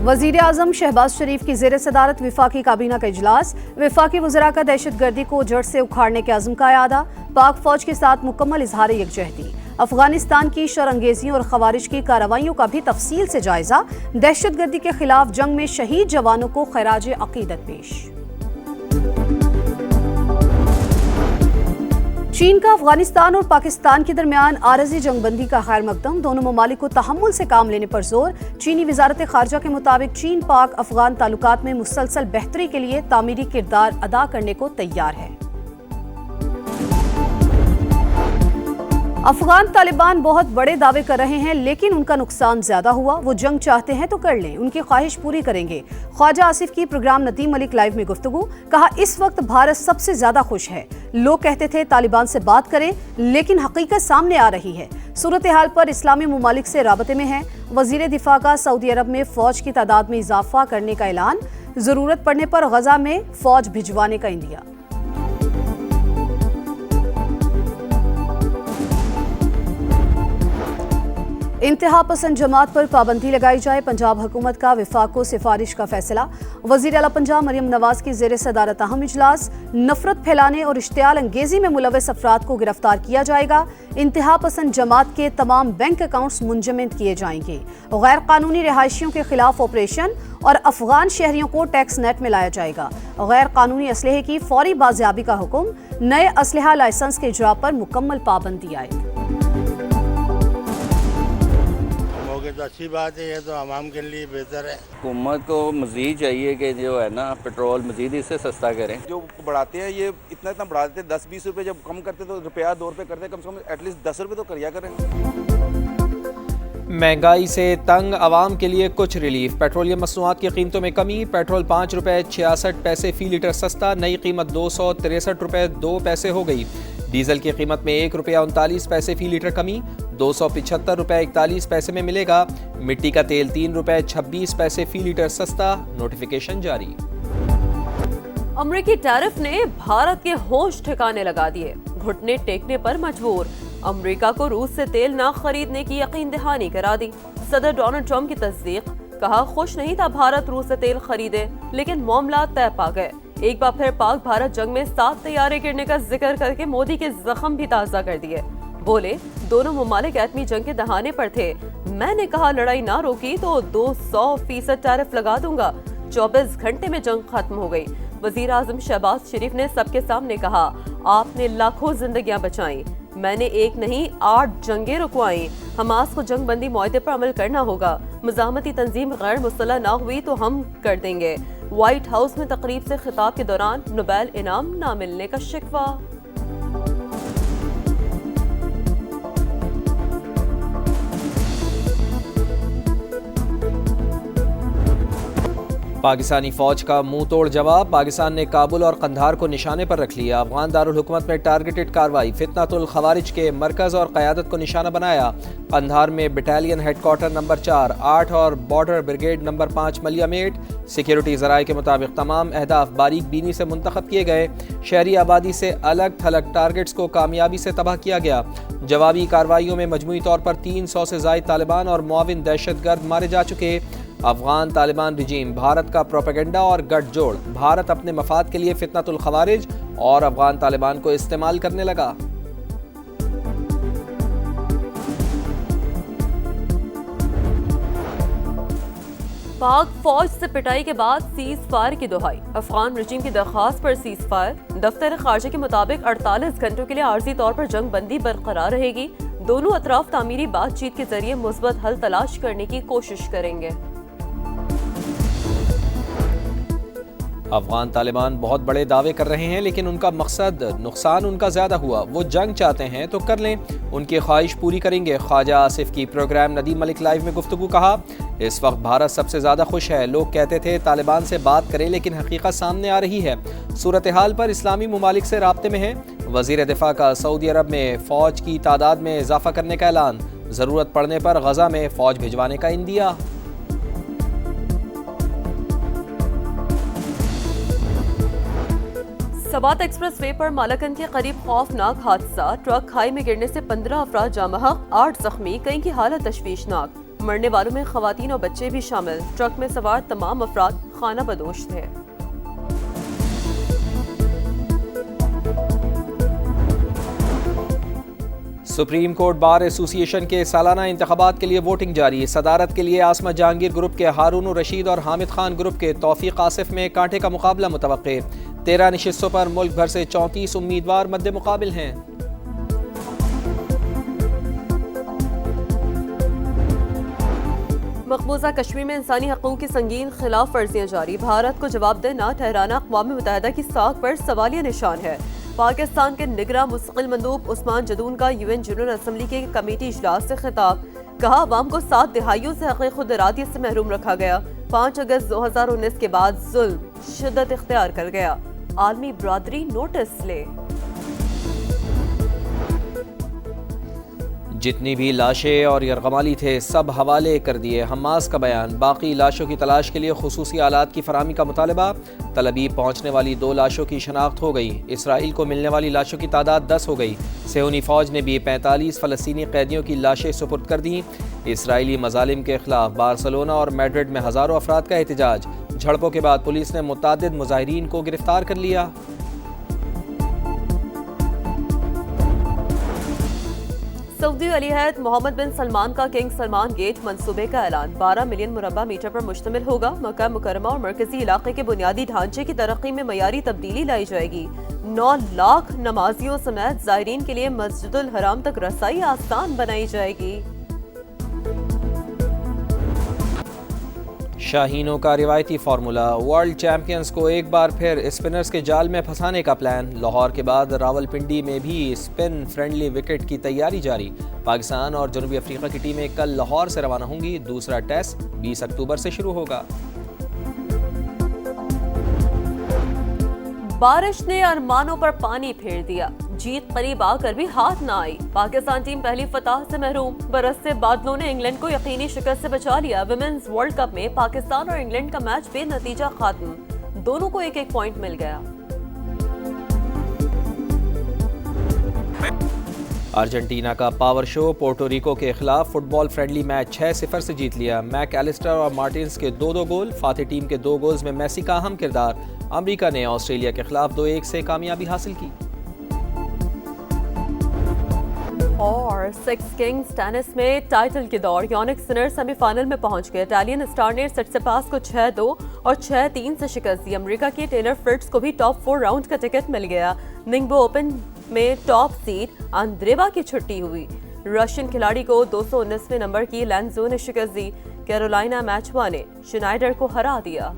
वजीर आजम शहबाज शरीफ की ज़ेर सदारत विफाकी काबीना का इजलास। विफाकी वज़रा का दहशत गर्दी को जड़ से उखाड़ने के अज़्म का यादा। पाक फौज के साथ मुकम्मल इजहार यकजहती। अफगानिस्तान की शरअंगेजियों और खवारिज की कार्रवाइयों का भी तफसील से जायजा। दहशत गर्दी के खिलाफ जंग में शहीद जवानों को खैराज अकीदत पेश। चीन का अफगानिस्तान और पाकिस्तान के दरमियान आरजी जंगबंदी का खैर मकदम। दोनों ममालिक को तहम्मुल से काम लेने पर जोर। चीनी वजारत खारजा के मुताबिक चीन पाक अफगान ताल्लुकात में मुसलसल बेहतरी के लिए तामीरी किरदार अदा करने को तैयार है। अफगान तालिबान बहुत बड़े दावे कर रहे हैं, लेकिन उनका नुकसान ज्यादा हुआ। वो जंग चाहते हैं तो कर लें, उनकी ख्वाहिश पूरी करेंगे। ख्वाजा आसिफ की प्रोग्राम नदीम मलिक लाइव में गुफ्तगू। कहा, इस वक्त भारत सबसे ज्यादा खुश है। लोग कहते थे तालिबान से बात करें, लेकिन हकीकत सामने आ रही है। सूरत हाल पर इस्लामी ममालिक से राबते में है। वजीर दिफा का सऊदी अरब में फौज की तादाद में इजाफा करने का ऐलान। जरूरत पड़ने पर गजा में फौज भिजवाने का इंदिया। इंतहा पसंद जमात पर पाबंदी लगाई जाए, पंजाब हुकूमत का विफाक को सिफारिश का फैसला। वजीर आला पंजाब मरियम नवाज की जेर सदारत अहम इजलास। नफरत फैलाने और इश्तियाल अंगेजी में मुलव्वस अफराद को गिरफ्तार किया जाएगा। इंतहा पसंद जमात के तमाम बैंक अकाउंट्स मुंजमद किए जाएंगे। गैर कानूनी रिहायशियों के खिलाफ ऑपरेशन और अफगान शहरियों को टैक्स नेट में लाया जाएगा। गैर कानूनी असलहे की फौरी बाजियाबी का हुक्म। नए असलहा लाइसेंस के इजरा पर मुकम्मल पाबंदी आएगी। तो अच्छी बात है, ये तो आवाम के लिए बेहतर है। हुकूमत को मज़ीद चाहिए कि जो है ना पेट्रोल मज़ीद इससे सस्ता करें। जो बढ़ाते हैं ये इतना बढ़ा देते हैं, 10-20 रुपये जब कम करते तो रुपया 2 रुपये करते, कम से कम एटलीस्ट 10 रुपये तो करिया करें। महंगाई से तंग आवाम के लिए कुछ रिलीफ। पेट्रोलियम मसनूआत की कीमतों में कमी। पेट्रोल 5 रुपये 66 पैसे फ़ी लीटर सस्ता। नई कीमत 263 रुपये 2 पैसे हो गई। डीजल की कीमत में 1 रुपया 39 पैसे फ़ी लीटर कमी। 275 रुपये 41 पैसे में मिलेगा। मिट्टी का तेल 3 रुपये 26 पैसे फ़ी लीटर सस्ता। नोटिफिकेशन जारी। अमेरिकी टैरिफ ने भारत के होश ठिकाने लगा दिए। घुटने टेकने पर मजबूर। अमेरिका को रूस से तेल न खरीदने की यकीन दहानी करा दी। सदर डोनाल्ड ट्रंप की तस्दीक। कहा, खुश नहीं था भारत रूस से तेल खरीदे, लेकिन मामला तय पा गए। एक बार फिर पाक भारत जंग में 7 तैयारे गिरने का जिक्र करके मोदी के जख्म भी ताज़ा कर दिए। बोले, दोनों ममालिक एटमी जंग के दहाने पर थे। मैंने कहा लड़ाई ना रोकी तो 200% टैरिफ लगा दूंगा। 24 घंटे में जंग खत्म हो गई। वजीर आजम शहबाज शरीफ ने सबके सामने कहा, आपने लाखों जिंदगियां बचाई, मैंने एक नहीं 8 जंगें रुकवाई। हमास को जंग बंदी मुआहदे पर अमल करना होगा। मुजामती तंजीम गैर मुस्तला ना हुई तो हम कर देंगे। व्हाइट हाउस में तकरीब से खिताब के दौरान नोबेल इनाम ना मिलने का शिकवा। पाकिस्तानी फौज का मुंह तोड़ जवाब। पाकिस्तान ने काबुल और कंधार को निशाने पर रख लिया। अफगान दारुल हुकूमत में टारगेटेड कार्रवाई। फितनातुल खवारिज के मरकज और क़यादत को निशाना बनाया। कंधार में बटालियन हेडक्वार्टर नंबर 4, 8 और बॉर्डर ब्रिगेड नंबर 5 मलियामेट। सिक्योरिटी ज़राए के मुताबिक तमाम अहदाफ बारीक बीनी से मुंतखब किए गए। शहरी आबादी से अलग थलग टारगेट्स को कामयाबी से तबाह किया गया। जवाबी कार्रवाइयों में मजमूई तौर पर 300 से ज़ायद तालिबान और मुआविन दहशतगर्द मारे जा चुके। अफगान तालिबान रिजीम भारत का प्रोपेगेंडा और गठजोड़। भारत अपने मफाद के लिए फितनातुल खवारिज और अफगान तालिबान को इस्तेमाल करने लगा। पाक फौज से पिटाई के बाद सीज फायर की दुहाई। अफगान रिजीम की दरख्वास्त पर सीज फायर। दफ्तर खारजा के मुताबिक 48 घंटों के लिए आर्जी तौर पर जंग बंदी बरकरार रहेगी। दोनों अतराफ तामीरी बातचीत के जरिए मुस्बत हल तलाश करने की कोशिश करेंगे। अफगान तालिबान बहुत बड़े दावे कर रहे हैं, लेकिन उनका मकसद नुकसान उनका ज़्यादा हुआ। वो जंग चाहते हैं तो कर लें, उनकी ख्वाहिश पूरी करेंगे। ख्वाजा आसिफ की प्रोग्राम नदीम मलिक लाइव में गुफ्तगू। कहा, इस वक्त भारत सबसे ज़्यादा खुश है। लोग कहते थे तालिबान से बात करें, लेकिन हकीकत सामने आ रही है। सूरत हाल पर इस्लामी ममालिक से राब्ते में है। वजीर दिफा का सऊदी अरब में फ़ौज की तादाद में इजाफा करने का ऐलान। ज़रूरत पड़ने पर गजा में फ़ौज भिजवाने का इंदिया। सबात एक्सप्रेस वे पर मालाकन के करीब खौफनाक हादसा। ट्रक खाई में गिरने से 15 अफराद जाँ बहक, 8 जख्मी, कई की हालत तशवीशनाक। मरने वालों में खवातीन और बच्चे भी शामिल। ट्रक में सवार तमाम अफराद खाना बदोश थे। सुप्रीम कोर्ट बार एसोसिएशन के सालाना इंतखाबात के लिए वोटिंग जारी। सदारत के लिए आसमा जहांगीर ग्रुप के हारून रशीद और हामिद खान ग्रुप के तौफीक आसिफ में कांटे का मुकाबला मुतवक्के। 13 नशिस्तों पर मुल्क भर से 34 उम्मीदवार मद्दे मुकाबिल हैं। मकबूजा कश्मीर में इंसानी हकूक़ की संगीन खिलाफ वर्जियाँ जारी। भारत को जवाबदेह न ठहराना अक़वाम मुत्तहिदा की साख पर सवालिया निशान है। पाकिस्तान के निगरां मुस्तकिल मंदूब उस्मान जदून का यूएन जनरल असम्बली के कमेटी इजलास से खिताब। कहा, अवाम को 7 दिहाइयों से हक़ खुद इरादियत से महरूम रखा गया। 5 अगस्त 2019 के बाद जुल्म शिद्दत इख्तियार कर गया। आलमी बरादरी नोटिस ले। जितनी भी लाशें और यरगमाली थे सब हवाले कर दिए। हमास का बयान। बाकी लाशों की तलाश के लिए खुसूसी आलात की फराहमी का मुतालबा। तलबीब पहुँचने वाली 2 लाशों की शनाख्त हो गई। इसराइल को मिलने वाली लाशों की तादाद 10 हो गई। सेहूनी फ़ौज ने भी 45 फ़लस्तीनी कैदियों की लाशें सुपुर्द कर दी। इसराइली मजालिम के खिलाफ बार्सिलोना और मैड्रिड में हज़ारों अफराद का एहतजाज। झड़पों के बाद पुलिस ने मुतादिद मुजाहिरीन को गिरफ्तार कर लिया। सऊदी वलीअहद मोहम्मद बिन सलमान का किंग सलमान गेट मंसूबे का ऐलान। 12 मिलियन मुरब्बा मीटर पर मुश्तमिल होगा। मक्का मुकरमा और मरकजी इलाके के बुनियादी ढांचे की तरक्की में मयारी तब्दीली लाई जाएगी। 9 लाख नमाजियों समेत ज़ायरीन के लिए मस्जिदुल हराम तक रसाई आसान बनाई जाएगी। शाहीनों का रिवायती फार्मूला। वर्ल्ड चैंपियंस को एक बार फिर स्पिनर्स के जाल में फंसाने का प्लान। लाहौर के बाद रावलपिंडी में भी स्पिन फ्रेंडली विकेट की तैयारी जारी। पाकिस्तान और जनूबी अफ्रीका की टीमें कल लाहौर से रवाना होंगी। दूसरा टेस्ट 20 अक्टूबर से शुरू होगा। बारिश ने अरमानों पर पानी फेर दिया। जीत करीब आकर भी हाथ न आई। पाकिस्तान टीम पहली फतह से महरूम। बरसते बादलों ने इंग्लैंड को यकीनी शिकस्त से बचा लिया। विमेंस वर्ल्ड कप में पाकिस्तान और इंग्लैंड का मैच बेनतीजा खात्म। दोनों को 1-1 पॉइंट मिल गया। अर्जेंटीना का पावर शो। पोर्टोरिको के खिलाफ फुटबॉल फ्रेंडली मैच 6-0 से जीत लिया। मैक एलिस्टर और मार्टिन्स के 2-2 गोल। फातिह टीम के 2 गोल्स में मेसी का अहम किरदार। अमेरिका ने ऑस्ट्रेलिया के खिलाफ 2-1 से कामयाबी हासिल की। और 6 किंग्स टेनिस में टाइटल की दौड़। यानिक सिनर सेमीफाइनल में पहुंच गए। इटालियन स्टार ने सिट्सिपास को 6-2 और 6-3 से शिकस्त दी। अमेरिका के टेलर फ्रिट्ज को भी टॉप 4 राउंड का टिकट मिल गया। निंगबो ओपन में टॉप सीड अंद्रेवा की छुट्टी हुई। रशियन खिलाड़ी को 219वें नंबर की लैंजो ने शिकस्त दी। कैरोलिना मैचवा ने श्नाइडर को हरा दिया।